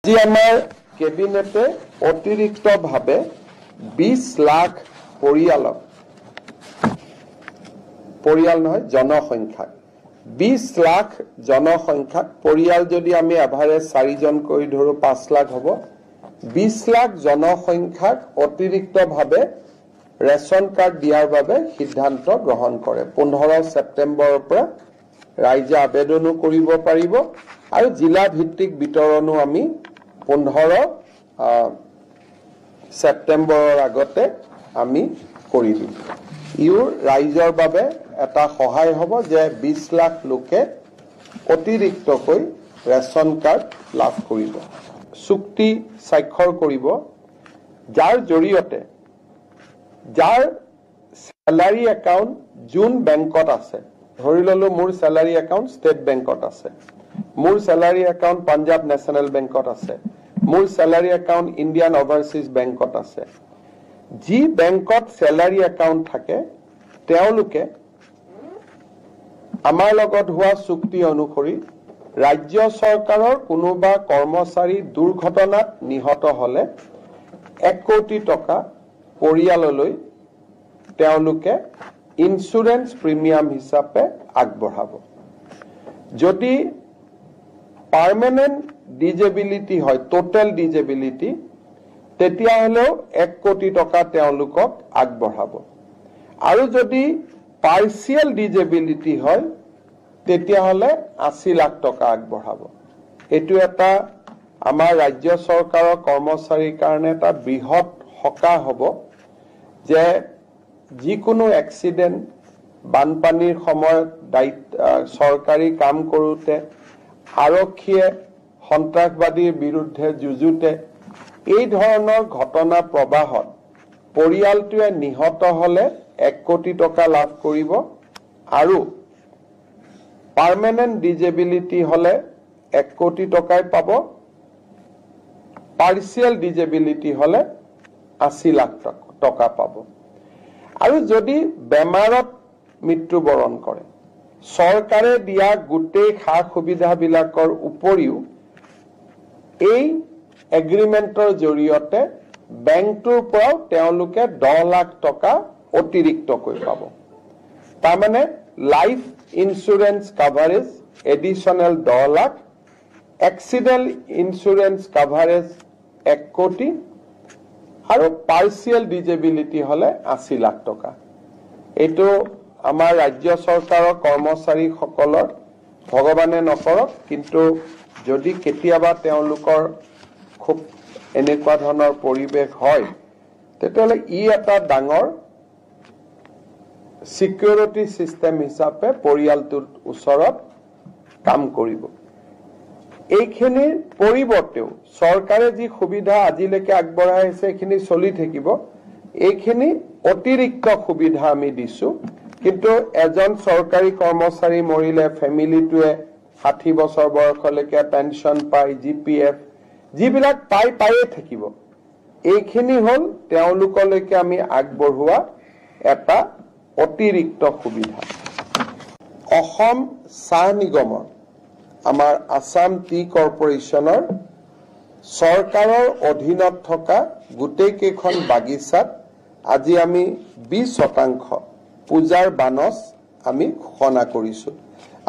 আজি আমাৰ কেবিনেটে অতিৰিক্তভাৱে 20 লাখ জনসংখ্যাক 20 লাখ জনসংখ্যাক পৰিয়াল যদি আমি এভাৰেজ 4 জন কৰি ধৰো 5 লাখ হ'ব 20 লাখ জনসংখ্যাক অতিৰিক্তভাৱে ৰেশন কাৰ্ড দিয়াৰ বাবে সিদ্ধান্ত গ্ৰহণ কৰে 15 সেপ্টেম্বৰৰ পৰা ৰাইজে আবেদনো কৰিব পাৰিব আৰু জিলা ভিত্তিক বিতৰণো আমি 15 সেপ্টেম্বৰৰ আগতে আমি কৰি দিম ইউৰ ৰাইজৰ বাবে এটা সহায় হ'ব যে 20 লাখ লোকে অতিৰিক্তকৈ ৰেশন কাৰ্ড লাভ কৰিব চুক্তি স্বাক্ষৰ কৰিব যাৰ জৰিয়তে যাৰ স্যালাৰি একাউন্ট জুন বেংকত আছে ধৰি ললো মোৰ স্যালাৰি একাউন্ট ষ্টেট বেংকত আছে মোৰ স্যালাৰি একাউন্ট পাঞ্জাব নেশনাল বেংকত আছে মোৰ স্যালাৰি একাউন্ট ইন্ডিয়ান ওভাৰসিজ বেংকত আছে যি বেংকত স্যালাৰি একাউন্ট থাকে তেওঁলোকে আমাৰ লগত হোৱা চুক্তি অনুসৰি ৰাজ্য চৰকাৰৰ কোনোবা কৰ্মচাৰী দুৰ্ঘটনাত নিহত হলে 1 কোটি টকা পৰিয়াললৈ তেওঁলোকে ইন্সুৰেন্স প্ৰিমিয়াম হিচাপে আগবঢ়াব যদি পার্মানেন্ট ডিজেবিলিটি হয় টোটাল ডিজেবিলিটি তেতিয়া হলেও 1 কোটি টকা তেওঁলোকক আগবঢ়াব আৰু যদি পার্সিয়াল ডিজেবিলিটি হয় তেতিয়া হলে 80 লাখ টকা আগবঢ়াব এটো এটা আমাৰ ৰাজ্য চৰকাৰৰ কৰ্মচাৰীৰ কাৰণে এটা বৃহৎ সকাহ হ'ব যে যিকোনো এক্সিডেন্ট বানপানীৰ সময়ত চৰকাৰী কাম কৰোতে আৰক্ষীয়ে সন্ত্ৰাসবাদীৰ বিৰুদ্ধে যুঁজোতে এই ধৰণৰ ঘটনা প্ৰবাহত পৰিয়ালটোৱে নিহত হলে 1 কোটি টকা লাভ কৰিব আৰু পাৰ্মানেন্ট ডিজেবিলিটি হলে 1 কোটি টকাই পাব পাৰ্সিয়াল ডিজেবিলিটি হলে 80 লাখ টকা পাব আৰু যদি বেমাৰত মৃত্যুবৰণ কৰে চৰকাৰে দিয়া গুটেই খা সুবিধাবিলাকৰ উপৰিও এই এগ্ৰিমেন্টৰ জৰিয়তে বেংকটোৰ পৰা তেওঁলোকে 10 লাখ টকা অতিৰিক্তকৈ পাব তাৰমানে life insurance coverage additional 10 lakh accident insurance coverage 1 কোটি আৰু পাৰ্সিয়াল ডিজেবিলিটি হলে 80 লাখ টকা এটো আমাৰ ৰাজ্য চৰকাৰৰ কৰ্মচাৰী সকলৰ ভগৱানে নকৰক কিন্তু যদি কেতিয়াবা তেওঁলোকৰ খুব এনেকুৱা ধৰণৰ পৰিবেশ হয় তেতিয়ালে ই এটা ডাঙৰ সিকিউৰিটি সিস্টেম হিচাপে পৰিয়ালটোৰ ওচৰত কাম কৰিব এইখিনিৰ পৰিৱৰ্তেও চৰকাৰে যি সুবিধা আজিলৈকে আগবঢ়াই আছে এইখিনি চলি থাকিব এইখিনি অতিৰিক্ত সুবিধা আমি দিছো কিন্তু এজন চৰকাৰী কৰ্মচাৰী মৰিলে ফ্যামিলিটোৱে 60 বছৰ বয়সলৈকে পেনশন পায় জিপিএফ যিবিলাক পায়ে থাকিব এইখিনি হল তেওঁলোকলৈকে আমি আগবঢ়োৱা এটা অতিৰিক্ত সুবিধা অসম চাহ নিগমৰ আমাৰ আসাম টি কৰ্পোৰেচনৰ চৰকাৰৰ অধীনত থকা গুটেই কেখন বাগিচাত আজি আমি 20% পূজাৰ বানস আমি ঘোষণা কৰিছো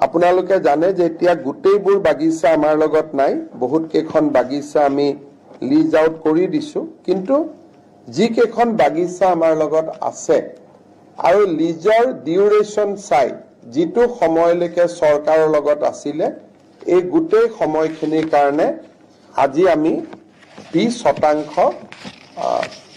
আপোনালোকে জানে যে এতিয়া গুটেইবোৰ বাগিচা আমাৰ লগত নাই বহুত কেখন বাগিচা আমি লিজ আউট কৰি দিছো কিন্তু যি কেখন বাগিচা আমাৰ লগত আছে আৰু লিজৰ ডিউৰেশন চাই যিটো সময়লৈকে চৰকাৰৰ লগত আছিল এই গুটেই সময়খিনিৰ কাৰণে আজি আমি 20%